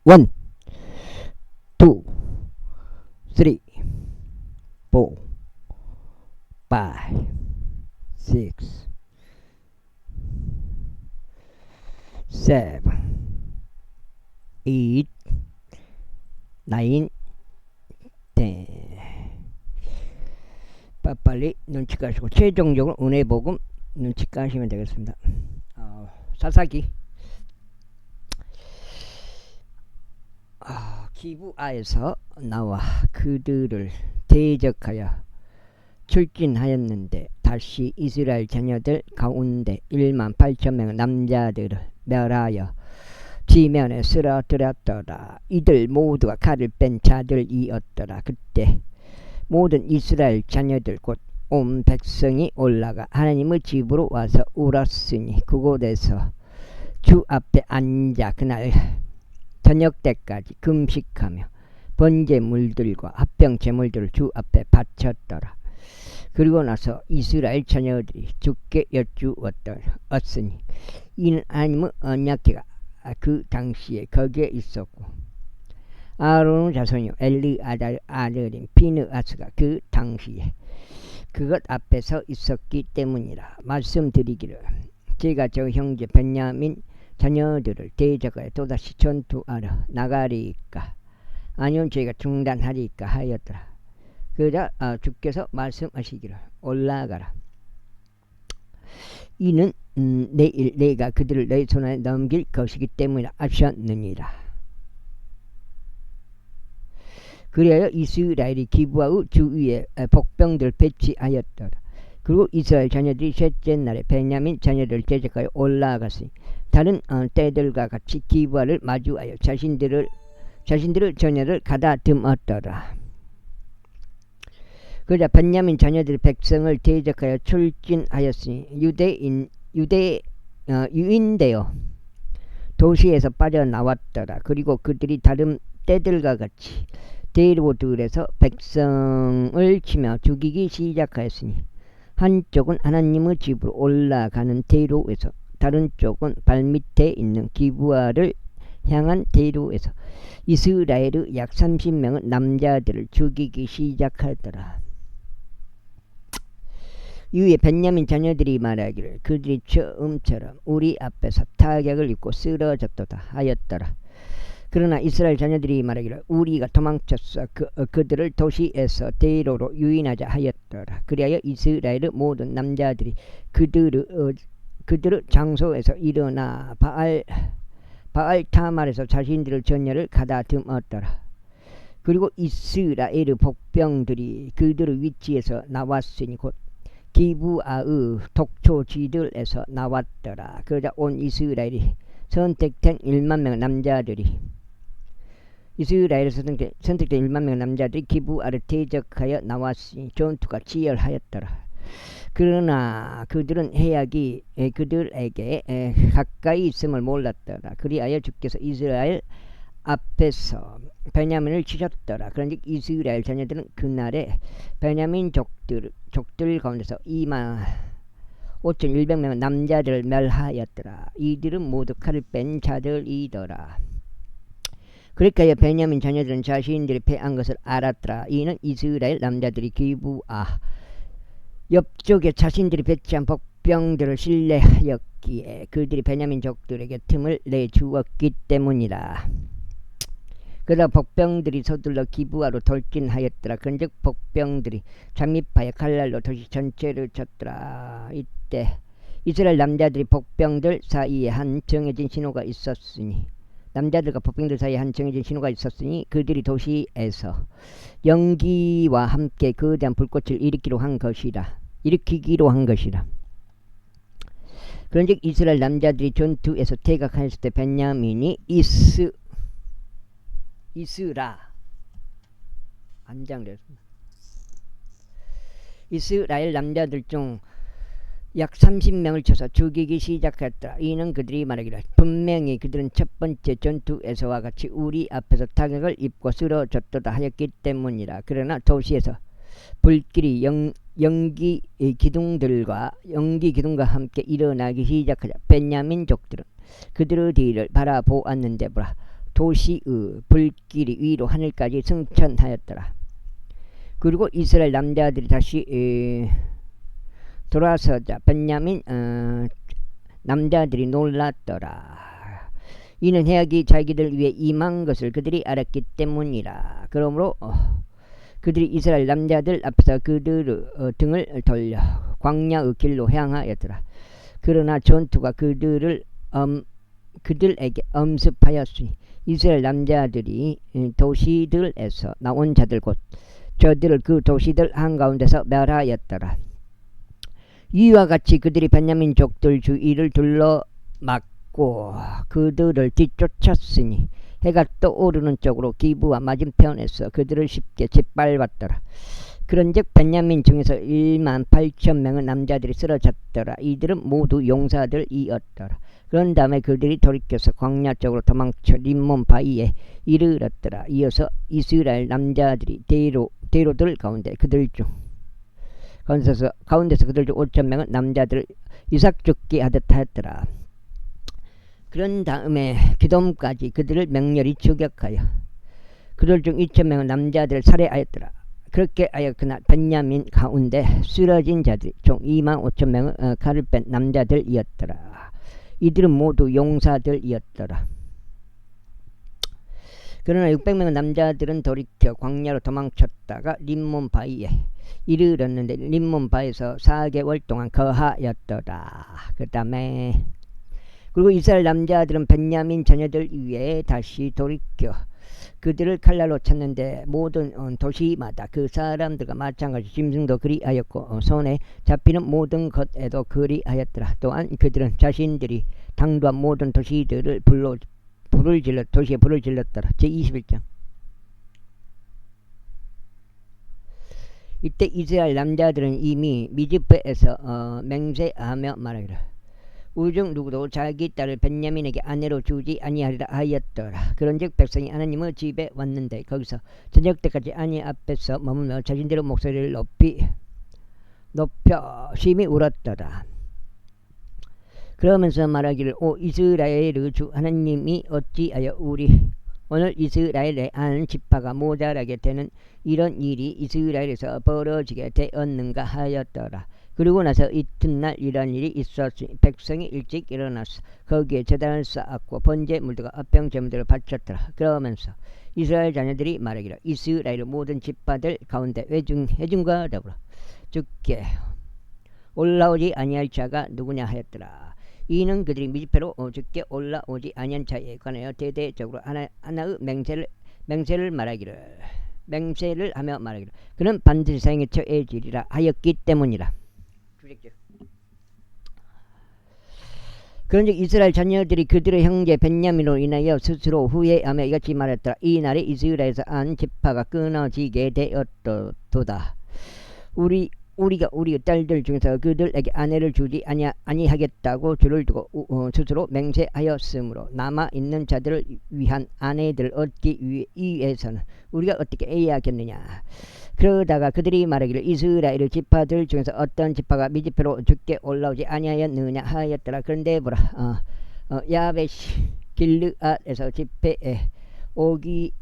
1, 2, 3, 4, 5, 6, 7, 8, 9, 10. 빨리 눈치 까시고 최종적으로 은혜 복음 눈치 까시면 되겠습니다. 사사기 기브아에서 나와 그들을 대적하여 출진하였는데 다시 이스라엘 자녀들 가운데 18,000명 남자들을 멸하여 지면에 쓰러뜨렸더라. 이들 모두가 칼을 뺀 자들이었더라. 그때 모든 이스라엘 자녀들 곧 온 백성이 올라가 하나님의 집으로 와서 울었으니 그곳에서 주 앞에 앉아 그날 저녁 때까지 금식하며 번제물들과 합병 제물들을 주 앞에 바쳤더라. 그리고 나서 이스라엘 자녀들이 주께 여쭈었으니 이는 하나님의 언약궤가 그 당시에 거기에 있었고 아론의 자손이요 엘리아달 아들인 비느하스가 그 당시에 그것 앞에 서 있었기 때문이라. 말씀드리기를 제가 저 형제 베냐민 자녀들을 대적하여 또다시 전투하러 나가리까 아니면 제가 중단하리까 하였더라. 그러자 주께서 말씀하시기를 올라가라. 이는 내일 내가 그들을 내 손에 넘길 것이기 때문이라 하셨느니라. 그리하여 이스라엘이 기브아의 주위에 복병들을 배치하였더라. 그리고 이스라엘 자녀들이 셋째 날에 베냐민 자녀들을 대적하여 올라갔으니 다른 때들과 같이 기브아를 마주하여 자신들의 자녀를 가다듬었더라. 그러자 베냐민 자녀들이 백성을 대적하여 출진하였으니 유인되어 도시에서 빠져나왔더라. 그리고 그들이 다른 때들과 같이 대로들에서 백성을 치며 죽이기 시작하였으니 한쪽은 하나님의 집으로 올라가는 대로에서 다른 쪽은 발밑에 있는 기브아를 향한 대로에서 이스라엘의 약 30명의 남자들을 죽이기 시작하더라. 이후에 베냐민 자녀들이 말하기를 그들이 처음처럼 우리 앞에서 타격을 입고 쓰러졌도다 하였더라. 그러나 이스라엘 자녀들이 말하기를 우리가 도망쳤어 그들을 도시에서 대로로 유인하자 하였더라. 그리하여 이스라엘의 모든 남자들이 그들의 장소에서 일어나 바알 타말에서 자신들의 전열을 가다듬었더라. 그리고 이스라엘의 복병들이 그들의 위치에서 나왔으니 곧 기브아의 독초지들에서 나왔더라. 그러자 온 이스라엘이 선택된 1만 명 남자들이 이스라엘에서 선택된 1만 명 남자들이 기브아를 대적하여 나왔으니 전투가 치열하였더라. 그러나 그들은 해악이 그들에게 가까이 있음을 몰랐더라. 그리하여 주께서 이스라엘 앞에서 베냐민을 치셨더라. 그런즉 이스라엘 자녀들은 그날에 베냐민 족들 가운데서 25,100명 남자들을 멸하였더라. 이들은 모두 칼을 뺀 자들이더라. 그러니까 베냐민 자녀들은 자신들이 패한 것을 알았더라. 이는 이스라엘 남자들이 기브아 옆쪽에 자신들이 배치한 복병들을 신뢰하였기에 그들이 베냐민 족들에게 틈을 내주었기 때문이라. 그러다 복병들이 서둘러 기브아로 돌진하였더라. 그런즉 복병들이 잠입하여 칼날로 도시 전체를 쳤더라. 이때 이스라엘 남자들이 복병들 사이에 한 정해진 신호가 있었으니 남자들과 복병들 사이에 한 정해진 신호가 있었으니 그들이 도시에서 연기와 함께 거대한 불꽃을 일으키기로 한 것이라. 그런즉 이스라엘 남자들이 전투에서 퇴각하였을 때 베냐민이 이스라엘 남자들 중 약 30명을 쳐서 죽이기 시작했더라. 이는 그들이 말하기를 분명히 그들은 첫 번째 전투에서와 같이 우리 앞에서 타격을 입고 쓰러졌도다 하였기 때문이라. 그러나 도시에서 불길이 연기 기둥과 함께 일어나기 시작하자 베냐민 족들은 그들의 뒤를 바라보았는데 보라 도시의 불길이 위로 하늘까지 승천하였더라. 그리고 이스라엘 남자들이 다시 돌아서자 베냐민 남자들이 놀랐더라. 이는 해악이 자기들 위해 임한 것을 그들이 알았기 때문이라. 그러므로 그들이 이스라엘 남자들 앞에서 그들의 등을 돌려 광야의 길로 향하였더라. 그러나 전투가 그들에게 엄습하였으니 이스라엘 남자들이 도시들에서 나온 자들 곧 저들을 그 도시들 한가운데서 멸하였더라. 이와 같이 그들이 베냐민 족들 주위를 둘러막고 그들을 뒤쫓았으니 해가 떠오르는 쪽으로 기브와 맞은편에서 그들을 쉽게 짓밟았더라. 그런즉 베냐민 중에서 18,000명의 남자들이 쓰러졌더라. 이들은 모두 용사들이었더라. 그런 다음에 그들이 돌이켜서 광야 쪽으로 도망쳐 림몬 바위에 이르렀더라. 이어서 이스라엘 남자들이 대로들 가운데 가운데서 그들 중 5,000명은 남자들을 이삭 죽게 하듯 하였더라. 그런 다음에 기돔까지 그들을 맹렬히 추격하여 그들 중 2,000명은 남자들을 살해하였더라. 그렇게 하여 그날 베냐민 가운데 쓰러진 자들이 총 25,000명의 칼을 뺀 남자들이었더라. 이들은 모두 용사들이었더라. 그러나 600명의 남자들은 돌이켜 광야로 도망쳤다가 림몬 바위에 이르렀는데 림몬 바위에서 4개월 동안 거하였더라. 그 다음에 그리고 이스라엘 남자들은 베냐민 자녀들 위에 다시 돌이켜 그들을 칼날로 쳤는데 모든 도시마다 그 사람들과 마찬가지 짐승도 그리하였고 손에 잡히는 모든 것에도 그리하였더라. 또한 그들은 자신들이 당도한 모든 도시들을 도시에 불을 질렀더라. 제21장. 이때 이스라엘 남자들은 이미 미즈페에서 맹세하며 말하기를 우리 중 누구도 자기 딸을 베냐민에게 아내로 주지 아니하리라 하였더라. 그런즉 백성이 하나님의 집에 왔는데 거기서 저녁 때까지 아내 앞에서 머물며 자신들의 목소리를 높여 심히 울었더라. 그러면서 말하기를 오 이스라엘의 주 하나님이 어찌하여 오늘 이스라엘의 한 지파가 모자라게 되는 이런 일이 이스라엘에서 벌어지게 되었는가 하였더라. 그리고 나서 이튿날 이런 일이 있었으니 백성이 일찍 일어나서 거기에 제단을 쌓았고 번제 물들과 화평 제물들을 바쳤더라. 그러면서 이스라엘 자녀들이 말하기를 이스라엘의 모든 지파들 가운데 회중과 더불어 주께 올라오지 아니할 자가 누구냐 하였더라. 이는 그들이 미즈페로 주께 올라오지 아니한 자에 관하여 대대적으로 하나의 맹세를 하며 말하기를 그는 반드시 생에 처해지리라 하였기 때문이라. 그런즉 이스라엘 자녀들이 그들의 형제 베냐민으로 인하여 스스로 후회하며 이같이 말했더라. 이 날에 이스라엘에서 한 지파가 끊어지게 되었도다. 우리가 우리의 딸들 중에서 그들에게 아내를 주지 아니하겠다고 줄을 두고 스스로 맹세하였으므로 남아있는 자들을 위한 아내들을 얻기 위해서는 우리가 어떻게 해야겠느냐. 그러다가 그들이 말하기를 이스라엘의 지파들 중에서 어떤 지파가 미즈페로 주께 올라오지 아니하였느냐 하였더라. 그런데 보라 야베시 길르앗에서 집회에 오기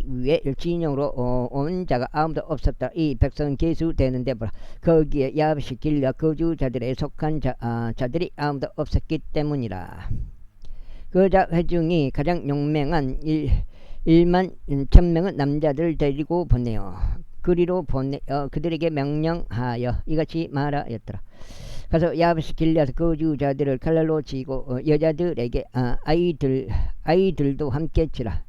위해 진영으로 온 자가 아무도 없었다. 이 백성은 계수되는데 보라 거기에 야베시 길르앗 거주자들에 속한 자들이 아무도 없었기 때문이라. 그 자 회중이 가장 용맹한 11,000명의 남자들을 데리고 보내어 그들에게 명령하여 이같이 말하였더라. 가서 야베시 길르앗 거주자들을 칼날로 치고 여자들에게 아이들도 함께 치라.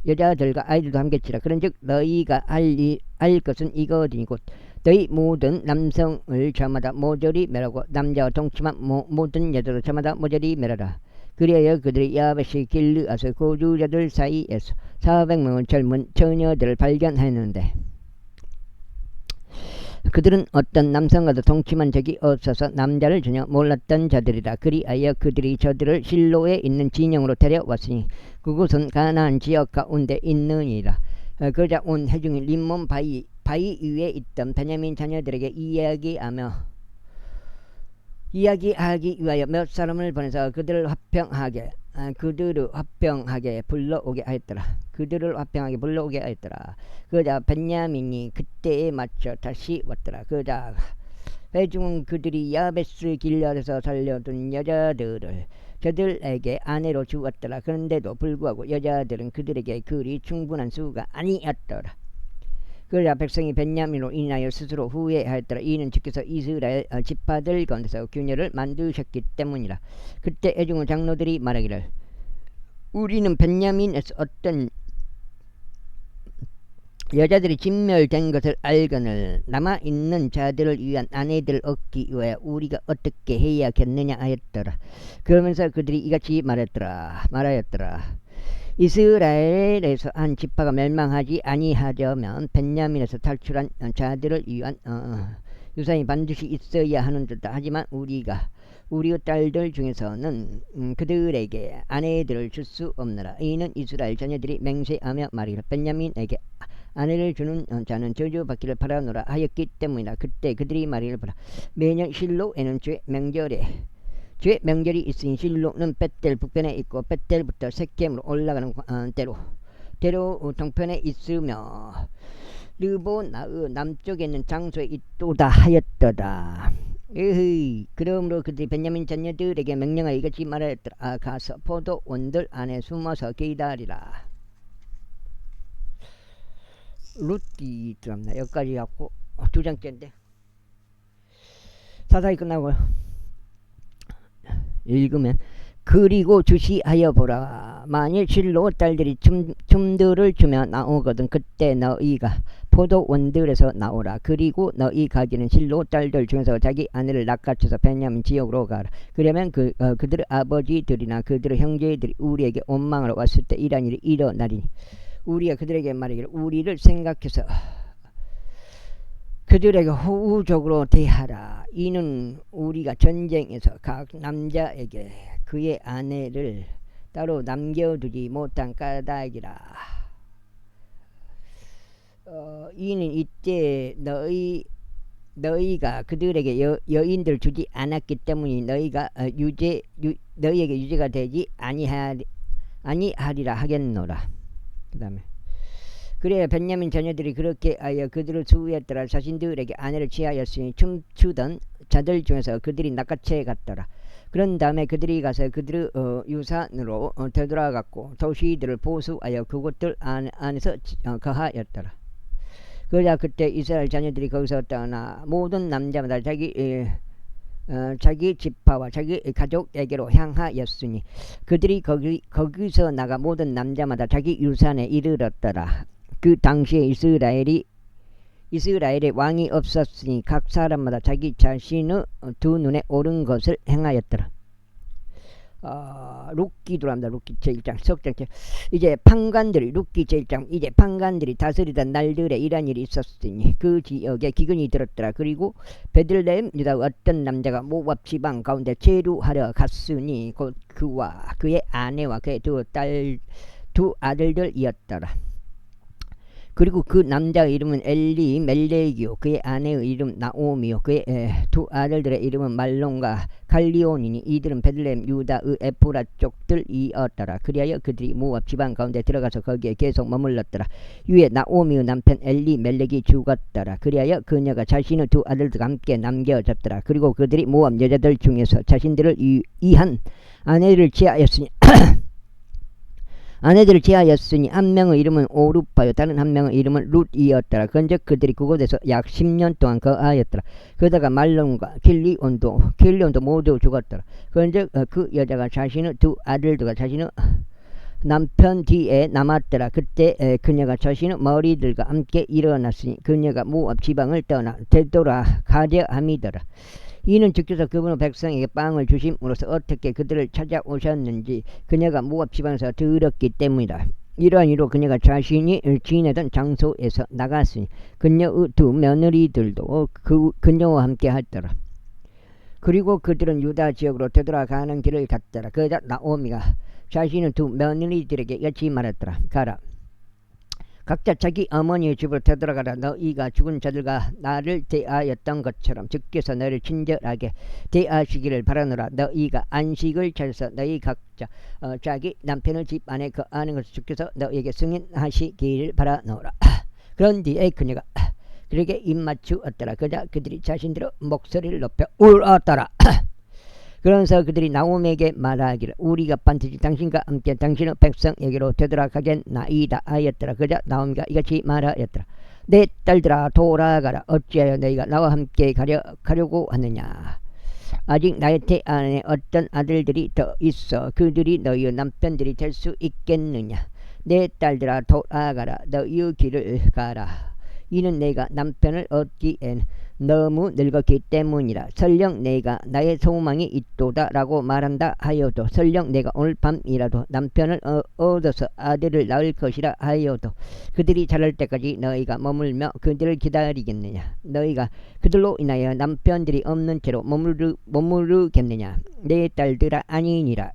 여자들과 아이들도 함께 치라. 그런즉 너희가 알 것은 이거니니 곧 너희 모든 남성을 저마다 모조리 멸하고 남자와 동침한 모든 여자도 저마다 모조리 멸하라. 그리하여 그들이 야베시 길르앗의 거주자들 사이에서 400명의 젊은 처녀들을 발견하였는데 그들은 어떤 남성과도 동침한 적이 없어서 남자를 전혀 몰랐던 자들이라. 그리하여 그들이 저들을 실로에 있는 진영으로 데려왔으니 그곳은 가나안 지역 가운데 있느니라. 그러자 온 회중이 림몬 바위 위에 있던 베냐민 자녀들에게 이야기하기 위하여 몇 사람을 보내서 그들을 화평하게 그들을 화평하게 불러오게 하였더라. 그들을 화평하게 불러오게 하였더라. 그러자 벤야민이 그때에 맞춰 다시 왔더라. 그러자 회중은 그들이 야베스 길앗에서 살려둔 여자들을 저들에게 아내로 주었더라. 그런데도 불구하고 여자들은 그들에게 그리 충분한 수가 아니었더라. 그러자 백성이 벤야민으로 인하여 스스로 후회하였더라. 이는 주께서 이스라엘 지파들 가운데서 균열을 만드셨기 때문이라. 그때 회중의 장로들이 말하기를 우리는 벤야민에서 어떤 여자들이 진멸된 것을 알거늘 남아있는 자들을 위한 아내들을 얻기 위하여 우리가 어떻게 해야겠느냐 하였더라. 그러면서 그들이 이같이 말하였더라. 이스라엘에서 한 지파가 멸망하지 아니하려면 벤야민에서 탈출한 자들을 위한 유산이 반드시 있어야 하는도다. 하지만 우리의 딸들 중에서는 그들에게 아내들을 줄 수 없느라. 이는 이스라엘 자녀들이 맹세하며 말이라. 벤야민에게 아내를 주는 자는 저주받기를 바라노라 하였기 때문이다. 그때 그들이 말이를 보라. 매년 실로에는 주의 명절이 있으니 실로는 벳델 북편에 있고 벳델부터 세겜으로 올라가는 대로 동편에 있으며 르보나의 남쪽에 있는 장소에 있도다 하였더라. 그러므로 그들이 벤야민 자녀들에게 명령하여 이같이 말하였더라. 가서 포도원들 안에 숨어서 기다리라. 룻이 들었나 여기까지 갖고 두 장째인데 사사기 끝나고요. 읽으면 그리고 주시하여 보라. 만일 실로 딸들이 춤들을 주며 나오거든 그때 너희가 포도원들에서 나오라. 그리고 너희 가기는 실로 딸들 중에서 자기 아내를 낚아쳐서 벤야민 지역으로 가라. 그러면 그들의 아버지들이나 그들의 형제들이 우리에게 원망하러 왔을 때 이런 일이 일어나리니 우리가 그들에게 말하기를 우리를 생각해서 그들에게 호우적으로 대하라. 이는 우리가 전쟁에서 각 남자에게 그의 아내를 따로 남겨두지 못한 까닭이라. 이는 이때 너희가 그들에게 여인들 주지 않았기 때문이 너희에게 유죄가 되지 아니하리라 하겠노라. 그 다음에 그래야 벤야민 자녀들이 그렇게 하여 그들을 수위했더라. 자신들에게 아내를 취하였으니 춤추던 자들 중에서 그들이 낚아채 갔더라. 그런 다음에 그들이 가서 그들의 유산으로 되돌아갔고 도시들을 보수하여 그곳들 안에서 거하였더라. 그러자 그때 이스라엘 자녀들이 거기서 떠나 모든 남자마다 자기 지파와 자기 가족에게로 향하였으니 그들이 거기서 나가 모든 남자마다 자기 유산에 이르렀더라. 그 당시에 이스라엘에 왕이 없었으니 각 사람마다 자기 자신의 두 눈에 옳은 것을 행하였더라. 룻기 들어갑니다. 룻기 제1장 석장체. 이제 룻기 제1장 이제 판관들이 다스리던 날들에 이런 일이 있었으니 그 지역에 기근이 들었더라. 그리고 베들레헴 유다 어떤 남자가 모압 지방 가운데 체류하려 갔으니 곧 그와 그의 아내와 그의 두 아들들이었더라. 그리고 그 남자의 이름은 엘리멜렉이요 그의 아내의 이름 나오미요 그의 두 아들들의 이름은 말론과 갈리온이니 이들은 베들레헴 유다의 에프라 족들이었더라. 그리하여 그들이 모압 지방 가운데 들어가서 거기에 계속 머물렀더라. 이에 나오미의 남편 엘리멜렉이 죽었더라. 그리하여 그녀가 자신의 두 아들들과 함께 남겨졌더라. 그리고 그들이 모압 여자들 중에서 자신들을 위한 아내들을 제하였으니 한 명의 이름은 오르파요 다른 한 명의 이름은 룻이었더라. 그런즉 그들이 그곳에서 약 10년 동안 거하였더라. 그러다가 말론과 킬리온도 모두 죽었더라. 그런즉 그 여자가 자신의 두 아들들과 자신의 남편 뒤에 남았더라. 그때 그녀가 자신의 머리들과 함께 일어났으니 그녀가 모압 지방을 떠나 되돌아가려 함이더라. 이는 주께서 그분의 백성에게 빵을 주심으로써 어떻게 그들을 찾아오셨는지 그녀가 모압 지방에서 들었기 때문이다. 이러한 이유로 그녀가 자신이 지내던 장소에서 나갔으니 그녀의 두 며느리들도 그녀와 함께 하더라. 그리고 그들은 유다 지역으로 되돌아가는 길을 갔더라. 그러자 나오미가 자신의 두 며느리들에게 이같이 말했더라. 가라. 각자 자기 어머니의 집으로 되돌아가라. 너희가 죽은 자들과 나를 대하였던 것처럼 주께서 너를 친절하게 대하시기를 바라노라. 너희가 안식을 차려서 너희 각자 자기 남편의 집 안에 거하는 것을 주께서 너희에게 승인하시기를 바라노라. 그런 뒤에 그녀가 그에게 입맞추었더라. 그러자 그들이 자신들의 목소리를 높여 울었더라. 그러면서 그들이 나오미에게 말하기를 우리가 반드시 당신과 함께 당신의 백성에게로 되돌아가겠나이다 하였더라. 그러자 나오미가 이같이 말하였더라. 내 딸들아 돌아가라. 어찌하여 너희가 나와 함께 가려고 하느냐. 아직 나의 태 안에 어떤 아들들이 더 있어 그들이 너희의 남편들이 될 수 있겠느냐. 내 딸들아 돌아가라. 너희의 길을 가라. 이는 내가 남편을 얻기엔 너무 늙었기 때문이라. 설령 내가 나의 소망이 있도다 라고 말한다 하여도 설령 내가 오늘 밤이라도 남편을 얻어서 아들을 낳을 것이라 하여도 그들이 자랄 때까지 너희가 머물며 그들을 기다리겠느냐. 너희가 그들로 인하여 남편들이 없는 채로 머무르겠느냐. 내 딸들아 아니니라.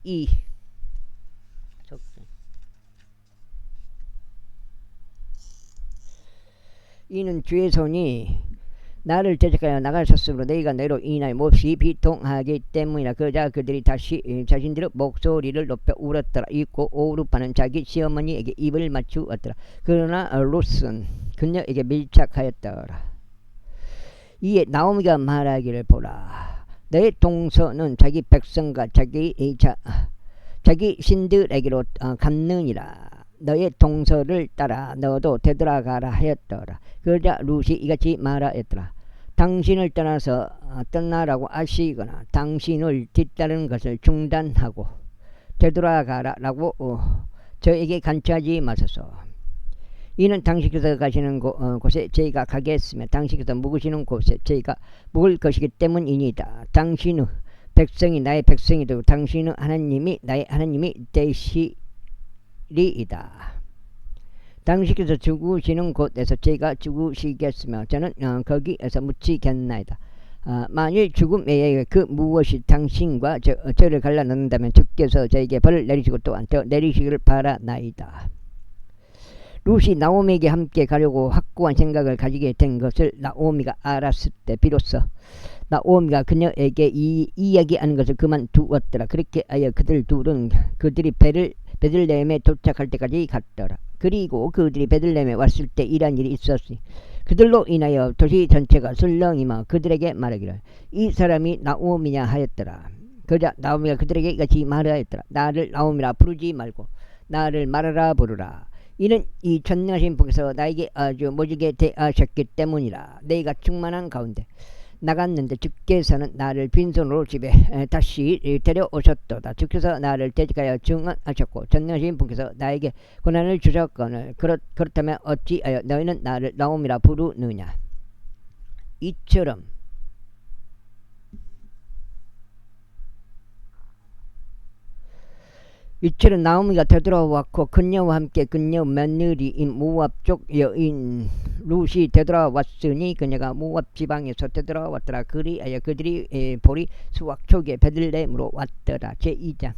이는 주의 손이 나를 대적하여 나가셨으므로 너희가 너희로 인하여 몹시 비통하기 때문이라. 그러자 그들이 다시 자신들의 목소리를 높여 울었더라. 잊고 오르파는 자기 시어머니에게 입을 맞추었더라. 그러나 롯은 그녀에게 밀착하였더라. 이에 나오미가 말하기를 보라. 너의 동서는 자기 백성과 자기 신들에게로 갔느니라. 너의 동서를 따라 너도 되돌아가라 하였더라. 그러자 룻이 이같이 말하였더라. 당신을 떠나서 떠나라고 하시거나 당신을 뒤따르는 것을 중단하고 되돌아가라 라고 저에게 간처하지 마소서. 이는 당신께서 가시는 곳에 저희가 가겠으며 당신께서 묵으시는 곳에 저희가 묵을 것이기 때문이니다. 당신의 백성이 나의 백성이 되고 당신의 하나님이 나의 하나님이 되시리이다. 당신께서 죽으시는 곳에서 제가 죽으시겠으며 저는 거기에서 묻히겠나이다. 만일 죽음 외에 그 무엇이 당신과 저를 갈라놓는다면 주께서 저에게 벌을 내리시고 또한 더 내리시기를 바라나이다. 룻이 나오미에게 함께 가려고 확고한 생각을 가지게 된 것을 나오미가 알았을 때 비로소 나오미가 그녀에게 이야기하는 것을 그만두었더라. 그렇게 하여 그들 둘은 그들이 베들레헴에 도착할 때까지 갔더라. 그리고 그들이 베들레헴에 왔을 때 이러한 일이 있었으니 그들로 인하여 도시 전체가 술렁이며 그들에게 말하기를 이 사람이 나오미냐 하였더라. 그러자 나오미가 그들에게 이같이 말하였더라. 나를 나오미라 부르지 말고 나를 마라라 부르라. 이는 이 전능하신 분께서 나에게 아주 모지게 대하셨기 때문이라. 내가 충만한 가운데 나갔는데 주께서는 나를 빈손으로 집에 다시 데려오셨도다. 주께서 나를 대적하여 증언하셨고 전능하신 분께서 나에게 고난을 주셨거늘 그렇다면 어찌하여 너희는 나를 나오미라 부르느냐. 이처럼 나오미가 되돌아왔고 그녀와 함께 그녀 며느리인 모압 쪽 여인 룻이 되돌아왔으니 그녀가 모압 지방에서 되돌아왔더라. 그리하여 그들이 보리 수확 초기에 베들레헴으로 왔더라. 제2장.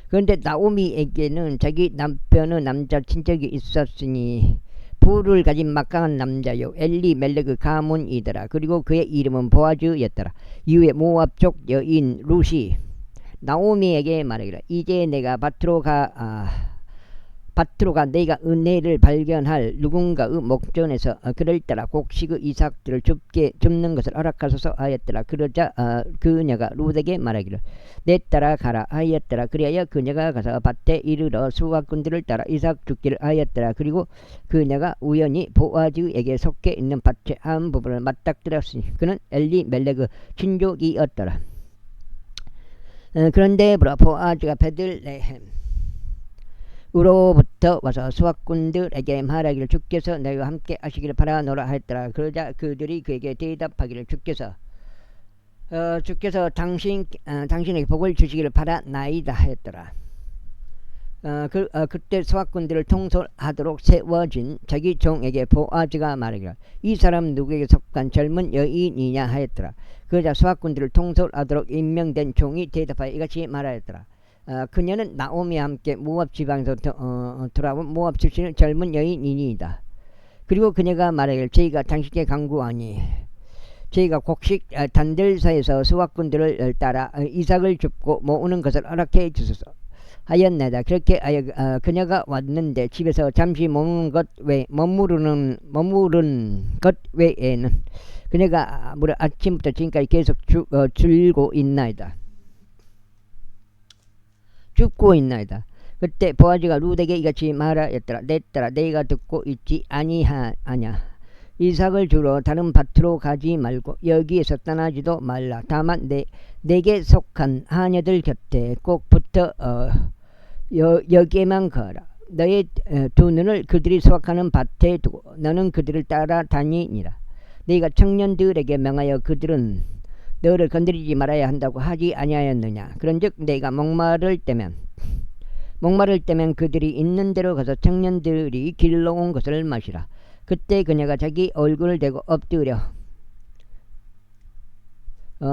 그런데 나오미에게는 자기 남편의 남자 친척이 있었으니 부를 가진 막강한 남자요 엘리멜렉의 가문이더라. 그리고 그의 이름은 보아즈였더라. 이후에 모압 쪽 여인 룻이 나오미에게 말하기를 이제 내가 밭으로 가 내가 은혜를 발견할 누군가의 목전에서 그럴때라 곡식의 이삭들을 줍는 것을 허락하소서 하였더라. 그러자 그녀가 룻에게 말하기를 내 따라 가라 하였더라. 그리하여 그녀가 가서 밭에 이르러 수확꾼들을 따라 이삭 줍기를 하였더라. 그리고 그녀가 우연히 보아즈에게 속해 있는 밭의 한 부분을 맞닥뜨렸으니 그는 엘리멜렉의 친족이었더라. 그런데 보아즈가 베들레헴으로부터 와서 수확꾼들에게 말하기를 주께서 너희와 함께 하시기를 바라노라 하였더라. 그러자 그들이 그에게 대답하기를 주께서 당신에게 복을 주시기를 바라나이다 하였더라. 그때 수확꾼들을 통솔하도록 세워진 자기 종에게 보아즈가 말하기를 이 사람 누구에게 속한 젊은 여인이냐 하였더라. 그러자 수확꾼들을 통솔하도록 임명된 종이 대답하여 이같이 말하였더라. 그녀는 나오미와 함께 모압 지방에서 돌아온 모압 출신의 젊은 여인이니이다. 그리고 그녀가 말하기를 저희가 당신께 강구하니 저희가 곡식 단들 사이에서 수확꾼들을 따라 이삭을 줍고 모으는 것을 허락해 주소서 하였나이다. 그렇게 그녀가 왔는데 집에서 잠시 머무른 것 외에는 그녀가 무려 아침부터 지금까지 계속 줄고 있나이다. 줍고 있나이다. 그때 보아즈가 룻에게 이같이 말하였더라. 내 딸아, 내가 듣고 있지 아니하냐. 이삭을 주러 다른 밭으로 가지 말고 여기에서 떠나지도 말라. 다만 내게 속한 하녀들 곁에 꼭 붙어 여기에만 거라. 너의 두 눈을 그들이 수확하는 밭에 두고 너는 그들을 따라 다니니라. 네가 청년들에게 명하여 그들은 너를 건드리지 말아야 한다고 하지 아니하였느냐. 그런즉 네가 목마를 때면 그들이 있는 데로 가서 청년들이 길러 온 것을 마시라. 그때 그녀가 자기 얼굴을 대고 엎드려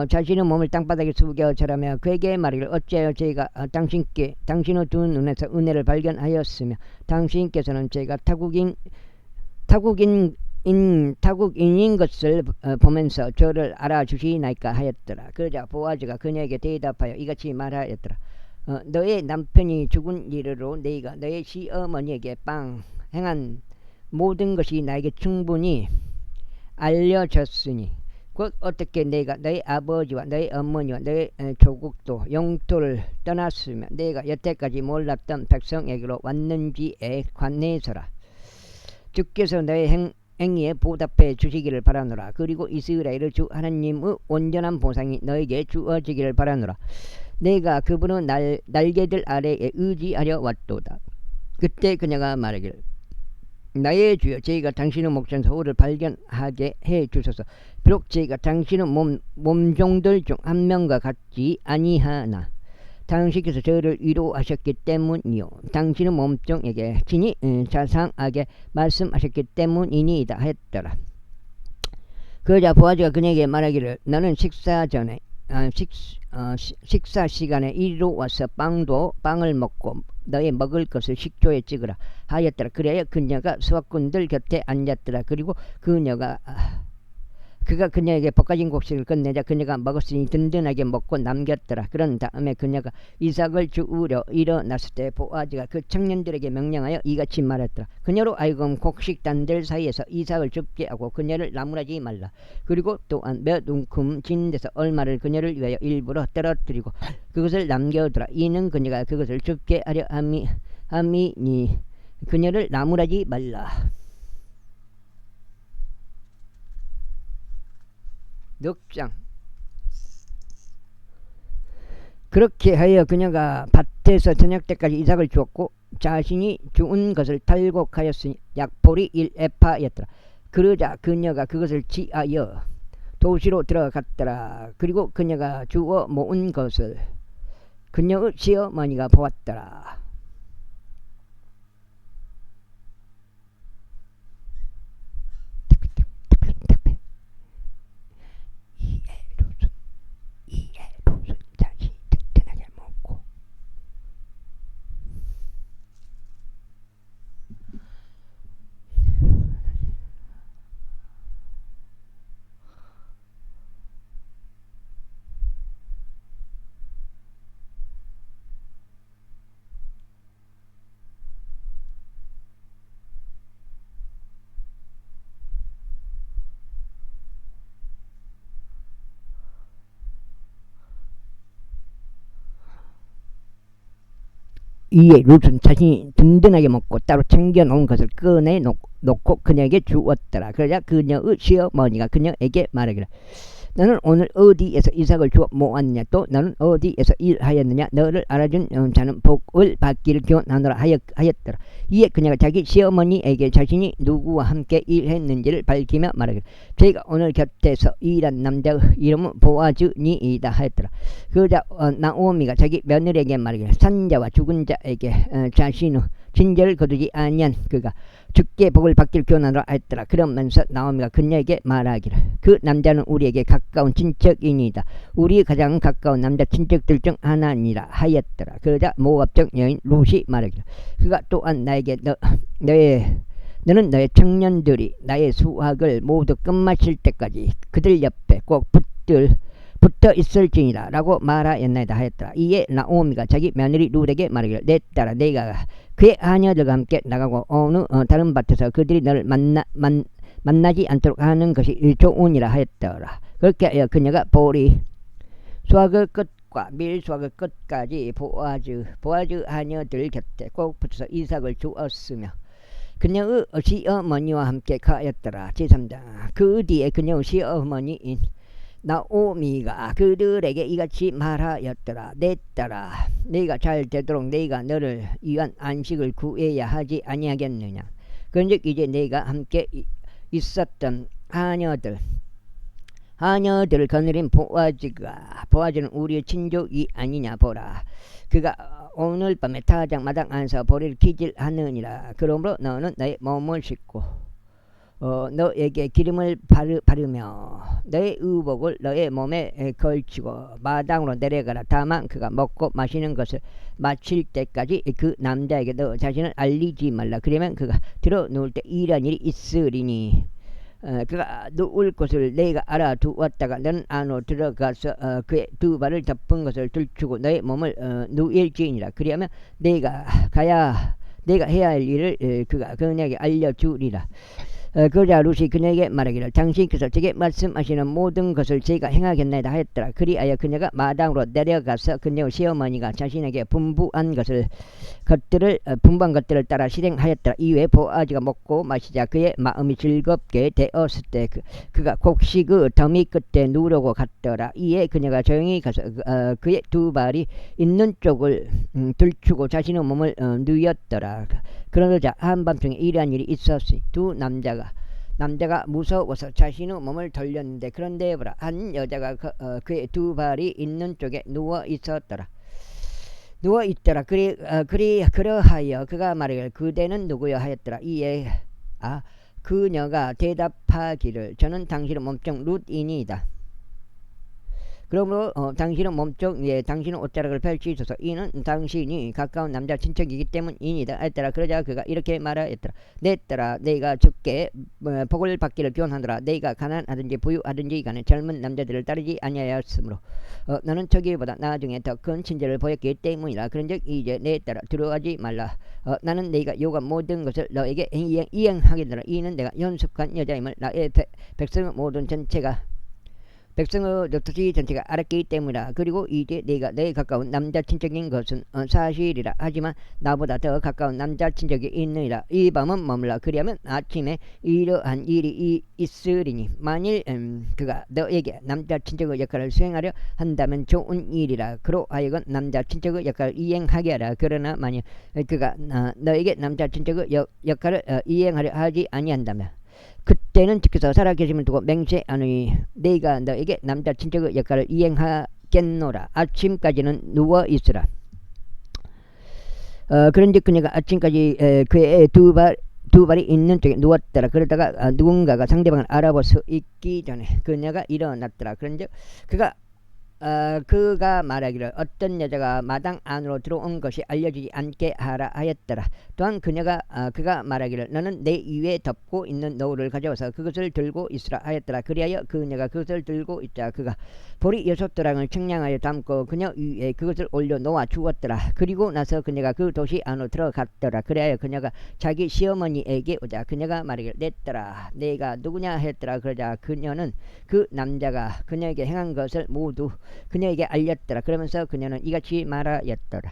자신의 몸을 땅바닥에 숙여 절하며 그에게 말하기를 어찌하여 저희가 당신의 두 눈에서 은혜를 발견하였으며 당신께서는 저희가 타국인인 것을 보면서 저를 알아주시나이까 하였더라. 그러자 보아즈가 그녀에게 대답하여 이같이 말하였더라. 너의 남편이 죽은 이래로 네가 너의 시어머니에게 행한 모든 것이 나에게 충분히 알려졌으니 곧 어떻게 내가 너의 아버지와 너의 어머니와 너의 조국도 영토를 떠났으며 내가 여태까지 몰랐던 백성에게로 왔는지에 관해서라. 주께서 너의 행위에 보답해 주시기를 바라노라. 그리고 이스라엘의 주 하나님의 온전한 보상이 너에게 주어지기를 바라노라. 내가 그분의 날개들 아래에 의지하려 왔도다. 그때 그녀가 말하기를 나의 주여 저희가 당신의 목전 서울을 발견하게 해 주소서. 비록 저희가 당신의 몸종들 중 한 명과 같지 아니하나 당신께서 저를 위로하셨기 때문이요 당신의 몸종에게 친히 자상하게 말씀하셨기 때문이니이다 하였더라. 그러자 보아즈가 그녀에게 말하기를 너는 식사 시간에 이리로 와서 빵을 먹고 너의 먹을 것을 식조에 찍으라 하였더라. 그래야 그녀가 수확꾼들 곁에 앉았더라. 그리고 그가 그녀에게 볶아진 곡식을 건네자 그녀가 먹었으니 든든하게 먹고 남겼더라. 그런 다음에 그녀가 이삭을 주우려 일어났을 때 보아즈가 그 청년들에게 명령하여 이같이 말했더라. 그녀로 하여금 곡식단들 사이에서 이삭을 줍게 하고 그녀를 나무라지 말라. 그리고 또한 몇 움큼 진 데서 얼마를 그녀를 위하여 일부러 떨어뜨리고 그것을 남겨두라. 이는 그녀가 그것을 줍게 하려 함이니 그녀를 나무라지 말라. 넉장. 그렇게 하여 그녀가 밭에서 저녁 때까지 이삭을 주었고 자신이 주운 것을 탈곡하였으니 약볼이 1에파였더라. 그러자 그녀가 그것을 취하여 도시로 들어갔더라. 그리고 그녀가 주워 모은 것을 그녀의 시어머니가 보았더라. 이에 룻은 자신이 든든하게 먹고 따로 챙겨놓은 것을 꺼내놓고 그녀에게 주었더라. 그러자 그녀의 시어머니가 그녀에게 말하기를 너는 오늘 어디에서 이삭을 주워 모았느냐 또 너는 어디에서 일하였느냐 너를 알아준 자는 복을 받기를 기원하노라 하였더라. 이에 그녀가 자기 시어머니에게 자신이 누구와 함께 일했는지를 밝히며 말하기를 저희가 오늘 곁에서 일한 남자의 이름은 보아즈니이다 하였더라. 그러자 나오미가 자기 며느리에게 말하기를 산자와 죽은 자에게 진절을 거두지 아니한 그가 주께 복을 받길 교훈하라 하였더라. 그러면서 나오미가 그녀에게 말하기를 그 남자는 우리에게 가까운 친척이니이다. 우리 가장 가까운 남자 친척들 중 하나니라 하였더라. 그러자 모압적 여인 룻이 말하기를 그가 또한 나에게 너는 너의 청년들이 나의 수확을 모두 끝마칠 때까지 그들 옆에 꼭 붙어 있을지니라 라고 말하였나이다 하였더라. 이에 나오미가 자기 며느리 룻에게 말하기를 내 딸아 내가 그의 아녀들과 함께 나가고 어느 다른 밭에서 그들이 너를 만나지 않도록 하는 것이 좋으니라 하였더라. 그렇게 하여 그녀가 보리 수확의 끝과 밀 수확의 끝까지 보아즈 아녀들 곁에 꼭 붙어서 이삭을 주었으며 그녀의 시어머니와 함께 가였더라. 제3장 그 뒤에 그녀의 시어머니인 나오미가 그들에게 이같이 말하였더라. 내 딸아 네가 잘 되도록 네가 너를 위한 안식을 구해야 하지 아니하겠느냐. 그런즉 이제 네가 함께 있었던 하녀들을 거느린 보아즈는 우리의 친족이 아니냐. 보라 그가 오늘 밤에 타작 마당 안에서 보리를 기질하느니라. 그러므로 너는 너의 몸을 씻고 너에게 기름을 바르며 너의 의복을 너의 몸에 걸치고 마당으로 내려가라. 다만 그가 먹고 마시는 것을 마칠 때까지 그 남자에게 너 자신을 알리지 말라. 그러면 그가 들어 누울 때 이런 일이 있으리니 그가 누울 곳을 내가 알아두었다가 너는 안으로 들어가서 그의 두 발을 덮은 것을 들추고 너의 몸을 누일지니라. 그리하면 내가 해야 할 일을 그가 그녀에게 알려주리라. 그러자 룻이 그녀에게 말하기를 당신께서 제게 말씀하시는 모든 것을 제가 행하겠나이다 하였더라. 그리하여 그녀가 마당으로 내려가서 그녀의 시어머니가 자신에게 분부한 것들을 따라 실행하였더라. 이후에 보아즈가 먹고 마시자 그의 마음이 즐겁게 되었을 때 그가 곡식의 더미 끝에 누우려고 갔더라. 이에 그녀가 조용히 가서 그의 두 발이 있는 쪽을 들추고 자신의 몸을 누였더라. 그러자 한밤중에 이러한 일이 있었으니 두 남자가 무서워서 자신의 몸을 돌렸는데 그런데 보라 한 여자가 그의 두 발이 있는 쪽에 누워 있더라. 그러하여 그가 말하기를 그대는 누구여 하였더라. 이에 그녀가 대답하기를 저는 당신의 몸종 룻이니이다. 그러므로 당신은 몸쪽 위에 당신은 옷자락을 펼치소서. 이는 당신이 가까운 남자 친척이기 때문이니이다 하였더라. 그러자 그가 이렇게 말하였더라. 내 딸아 내가 주께 복을 받기를 교훈하노라. 내가 가난하든지 부유하든지 간에 젊은 남자들을 따르지 아니하였으므로 너는 저기보다 나중에 더 큰 친절을 보였기 때문이라. 그런즉 이제 내 딸아 두려워하지 말라. 나는 네가 요구한 모든 것을 너에게 이행하겠노라. 이는 내가 연습한 여자임을 나의 백성의 모든 백성의 뜻이 전체가 알았기 때문이라. 그리고 이제 내가 내 가까운 남자 친척인 것은 사실이라. 하지만 나보다 더 가까운 남자 친척이 있느니라. 이 밤은 머물라. 그리하면 아침에 이러한 일이 있으리니 만일 그가 너에게 남자 친척의 역할을 수행하려 한다면 좋은 일이라. 그로 하여금 남자 친척의 역할을 이행하게 하라. 그러나 만일 그가 너에게 남자 친척의 역할을 이행하려 하지 아니한다면 그때는 주께서 살아계심을 두고 맹세하노니 네가 너에게 남자 친척의 역할을 이행하겠노라. 아침까지는 누워 있으라. 그런즉 그녀가 아침까지 그의 두 발이 있는 쪽에 누웠더라. 그러다가 누군가가 상대방을 알아볼 수 있기 전에 그녀가 일어났더라. 그런즉 그가 말하기를 어떤 여자가 마당 안으로 들어온 것이 알려지지 않게 하라 하였더라. 또한 그가 말하기를 너는 내 위에 덮고 있는 노를 가져와서 그것을 들고 있으라 하였더라. 그리하여 그녀가 그것을 들고 있자 그가 보리 6도랑을 청량하여 담고 그녀 위에 그것을 올려 놓아 주었더라. 그리고 나서 그녀가 그 도시 안으로 들어갔더라. 그리하여 그녀가 자기 시어머니에게 오자 그녀가 말하기를 내 딸아 내가 누구냐 했더라. 그러자 그녀는 그 남자가 그녀에게 행한 것을 모두 그녀에게 알렸더라. 그러면서 그녀는 이같이 말하였더라.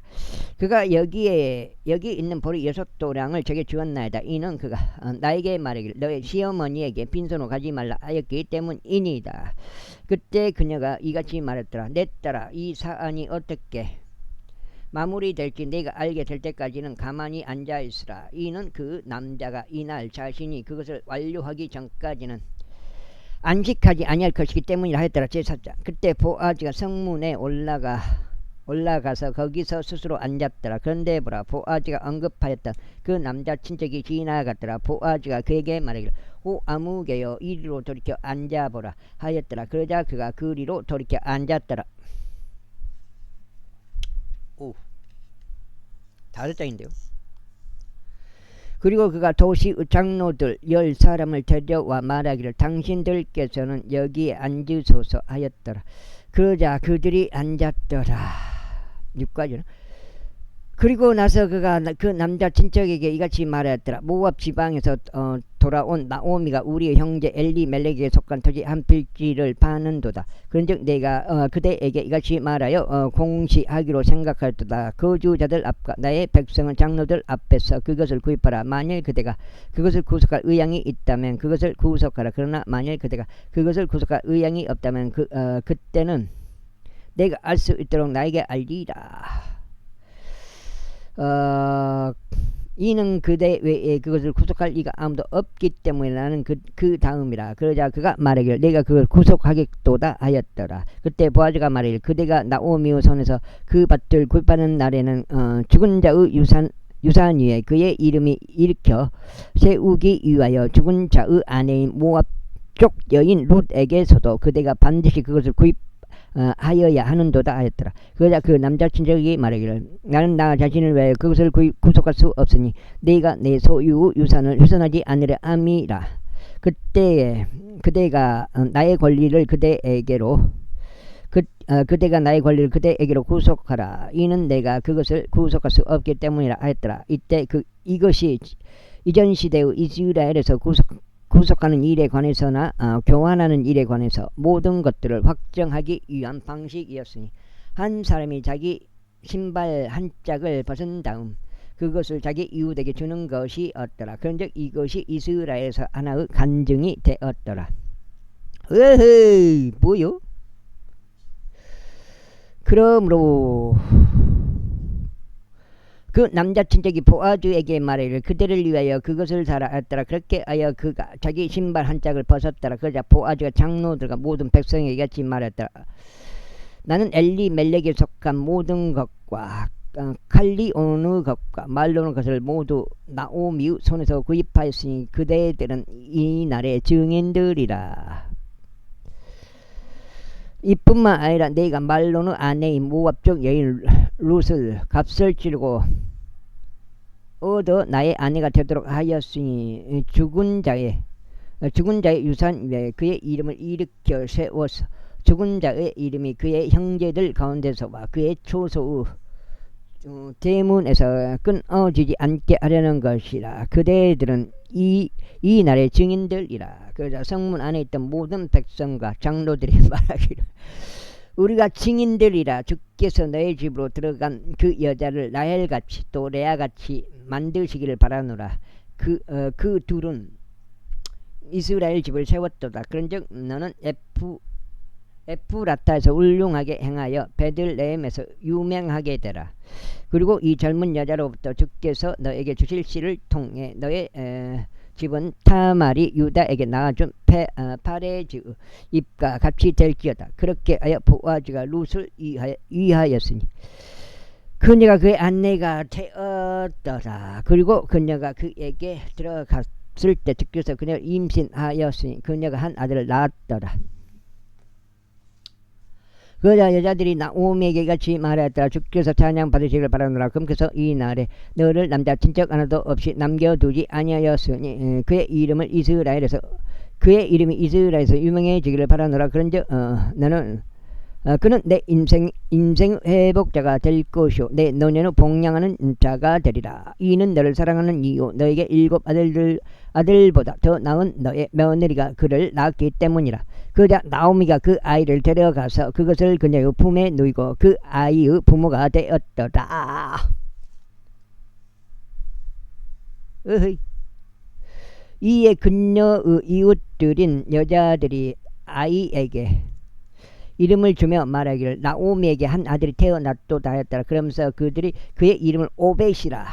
그가 여기 있는 보리 6도량을 저게 주었나이다. 이는 그가 나에게 말하기를 너의 시어머니에게 빈손으로 가지 말라 하였기 때문이니이다. 그때 그녀가 이같이 말했더라. 내 딸아 이 사안이 어떻게 마무리될지 내가 알게 될 때까지는 가만히 앉아있으라. 이는 그 남자가 이날 자신이 그것을 완료하기 전까지는 안식하지 아니할 것이기 때문이라 하였더라. 제4장 그때 보아즈가 성문에 올라가 올라가서 거기서 스스로 앉았더라. 그런데 보라, 보아즈가 언급하였던 그 남자 친척이 지나갔더라. 보아즈가 그에게 말하기를 오 아무개여 이리로 돌이켜 앉아보라 하였더라. 그러자 그가 그리로 돌이켜 앉았더라. 오, 다섯 장인데요. 그리고 그가 도시 장로들 10사람을 데려와 말하기를 당신들께서는 여기에 앉으소서 하였더라. 그러자 그들이 앉았더라. 6까지는. 그리고 나서 그가 그 남자 친척에게 이같이 말하였더라. 모압 지방에서 돌아온 나오미가 우리의 형제 엘리멜렉에게 속한 토지 한 필지를 파는도다. 그런즉 내가 그대에게 이같이 말하여 공시하기로 생각하였도다. 거주자들 앞과 나의 백성은 장로들 앞에서 그것을 구입하라. 만일 그대가 그것을 구속할 의향이 있다면 그것을 구속하라. 그러나 만일 그대가 그것을 구속할 의향이 없다면 그때는 내가 알 수 있도록 나에게 알리라. 이는 그대 외에 그것을 구속할 이가 아무도 없기 때문에 나는 그 다음이라. 그러자 그가 말하기를 내가 그걸 구속하겠도다 하였더라. 그때 보아즈가 말하기를 그대가 나오미의 손에서 그 밭을 구입하는 날에는 죽은 자의 유산 위에 그의 이름이 일으켜 세우기 위하여 죽은 자의 아내인 모압 쪽 여인 룻에게서도 그대가 반드시 그것을 하여야 하는도다 하였더라. 그러자 그 남자 친척이 말하기를 나는 나 자신을 위하여 그것을 구속할 수 없으니 네가 내 소유 유산을 훼손하지 않으려 함이라. 그때에 그대가 나의 권리를 그대에게로 그대가 나의 권리를 그대에게로 구속하라. 이는 내가 그것을 구속할 수 없기 때문이라 하였더라. 이때 이것이 이전 시대의 이스라엘에서 구속하는 일에 관해서나 교환하는 일에 관해서 모든 것들을 확정하기 위한 방식이었으니 한 사람이 자기 신발 한 짝을 벗은 다음 그것을 자기 이웃에게 주는 것이었더라. 그런즉 이것이 이스라엘에서 하나의 간증이 되었더라. 으헤이 뭐요? 그러므로 그 남자 친척이 보아즈에게 말하기를 그대를 위하여 그것을 사라 하였더라. 그렇게 하여 그가 자기 신발 한 짝을 벗었더라. 그러자 보아즈가 장로들과 모든 백성에게 같이 말했더라. 나는 엘리멜렉에 속한 모든 것과 칼리 오는 것과 말로는 것을 모두 나오미의 손에서 구입하였으니 그대들은 이 날의 증인들이라. 이뿐만 아니라 내가 말로는 아내인 모압족 여인 룻을 값을 치르고 얻어 나의 아내가 되도록 하였으니 죽은 자의 유산 위에 그의 이름을 일으켜 세워서 죽은 자의 이름이 그의 형제들 가운데서와 그의 초소의 대문에서 끊어지지 않게 하려는 것이라. 그대들은 이 날의 증인들이라. 그러자 성문 안에 있던 모든 백성과 장로들이 말하기를 우리가 증인들이라. 주께서 너의 집으로 들어간 그 여자를 라헬같이 또 레아같이 만드시기를 바라노라. 그 둘은 이스라엘 집을 세웠도다. 그런즉 너는 에프라타에서 훌륭하게 행하여 베들레헴에서 유명하게 되라. 그리고 이 젊은 여자로부터 주께서 너에게 주실 씨를 통해 너의 집은 타말이 유다에게 낳아준 파레즈 입과 같이 될지어다. 그렇게 하여 보아즈가 룻을 위하였으니 그녀가 그의 아내가 되었더라. 그리고 그녀가 그에게 들어갔을 때 주께서 그녀를 임신하였으니 그녀가 한 아들을 낳았더라. 그러자 여자들이 나오미에게 같이 말하였더라. 주께서 찬양 받으시기를 바라노라. 그러면서 이 날에 너를 남자 친척 하나도 없이 남겨두지 아니하였으니 그의 이름이 이스라엘에서 유명해지기를 바라노라. 그런즉 그는 내 인생 회복자가 될 것이요 내 노년을 복양하는 자가 되리라. 이는 너를 사랑하는 이유 너에게 7 아들보다 더 나은 너의 며느리가 그를 낳았기 때문이라. 그러자 나오미가 그 아이를 데려가서 그것을 그녀의 품에 누이고 그 아이의 부모가 되었더라. 이에 그녀의 이웃들인 여자들이 아이에게 이름을 주며 말하기를 나오미에게 한 아들이 태어났도다 하였더라. 그러면서 그들이 그의 이름을 오벳이라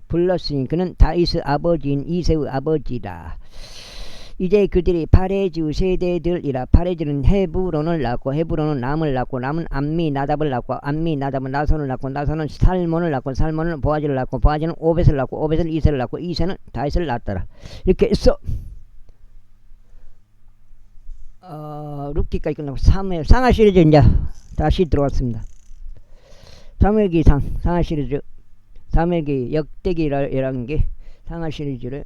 불렀으니 그는 다윗의 아버지인 이새의 아버지라. 이제 그들이 파레즈 세대들이라. 파레즈는 헤브론을 낳고 헤브론은 남을 낳고 남은 암미나답을 낳고 암미나답은 나손을 낳고 나손은 살몬을 낳고 살몬은 보아즈를 낳고 보아즈는 오벳을 낳고 오벳은 이세를 낳고 이세는 다윗을 낳았더라. 이렇게 해서 룻기까지 끝나고 사무엘 상하 시리즈 이제 다시 들어왔습니다. 사무엘기상 상하 시리즈, 사무엘기 역대기라는 게 상하 시리즈를